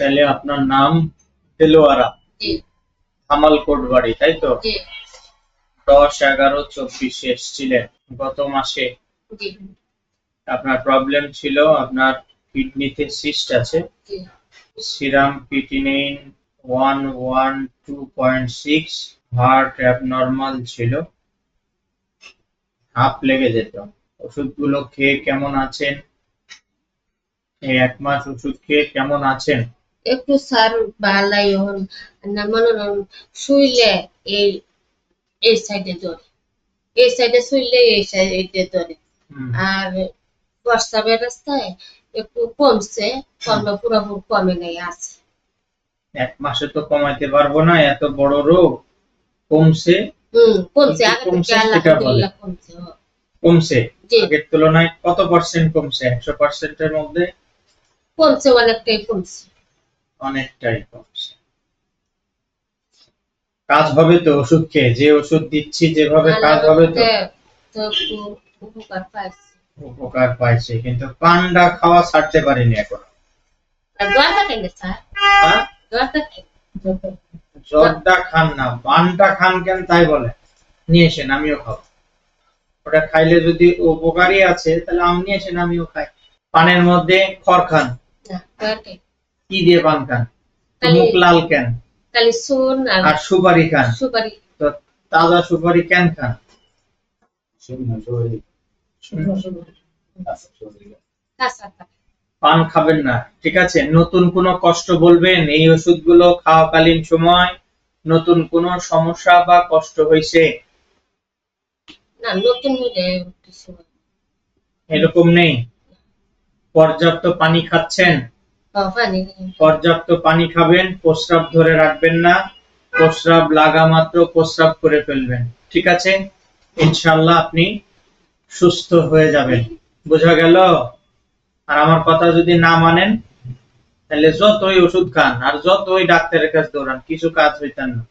তাহলে আপনার নাম দেলোয়ারা, জি ধামালকোট বাড়ি, তাই তো? জি 10-11-24 এসেছিলেন গত মাসে। জি আপনার প্রবলেম ছিল আপনার কিডনিতে সিস্ট আছে, জি সিরাম ক্রিটিনিন 112.6, হার্ট অ্যাবনর্মাল ছিল, হাঁপ লেগে যেত। ওষুধগুলো খেয়ে কেমন আছেন? এই 1 মাস ওষুধ খেয়ে কেমন আছেন? একটু স্যার ভালাই হন না মনে হন শুইলে এই এই সাইডে ধরে এই সাইডে শুইলে এই সাইডে ধরে হুম, আর প্রস্রাবের রাস্তায় একটু কমছে কমে পুরোপুরি কমে নাই আছে 1 মাসে তো কমাইতে পারবো না, এত বড় রোগ। কমছে, কমছে কি আগে কমছে থেকে সেটা বলে। আলহামদুলিল্লাহ কমছে কমছে জি আগের তুলনায় কত পার্সেন্ট কমছে? 100%-এর মধ্যে কমছে অনেকটাই কমছে অনেকটাই কমছে। কাজ হবে তো ওষুধ খেয়ে? যে ওষুধ দিচ্ছি যেভাবে কাজ হবে তো? তো একটু উপকার পাইছি উপকার পাইছে, কিন্তু পান্ডা খাওয়া ছাড়তে পারিনি এখনো। আর দরজা কেন স্যার হ্যাঁ, দরজা কেন জর্দা খান না, পানটা খান কেন তাই বলে? নিয়ে এসেন, আমিও খাবো। ওটা খাইলে যদি উপকারী আছে তাহলে আম নিয়ে এসেন, আমিও খাই। পানের মধ্যে খড় খান? না দরকার কি দিয়ে পান খান? খালি মুখ লাল কেন? খালি শুন আর সুপারি খান? সুপারি তো তাজা সুপারি কেন খান? কাঁচা পান খাবেন না, ঠিক আছে? নতুন কোনো কষ্ট বলবেন এই ওষুধগুলো খাওয়াকালীন সময়? নতুন কোনো সমস্যা বা কষ্ট হয়েছে? না নতুন হইলে কিছু এরকম নেই? পর্যাপ্ত পানি খাচ্ছেন? পানি পর্যাপ্ত পানি খাবেন, প্রস্রাব ধরে রাখবেন না, প্রস্রাব লাগা মাত্র প্রস্রাব করে ফেলবেন, ঠিক আছে? ইনশাআল্লাহ আপনি সুস্থ হয়ে যাবেন। বোঝা গেল? আর আমার কথা যদি না মানেন তাহলে যতই ওষুধ খান আর যতই ডাক্তারের কাছে দৌড়ান, কিছু কাজ হইতেন না।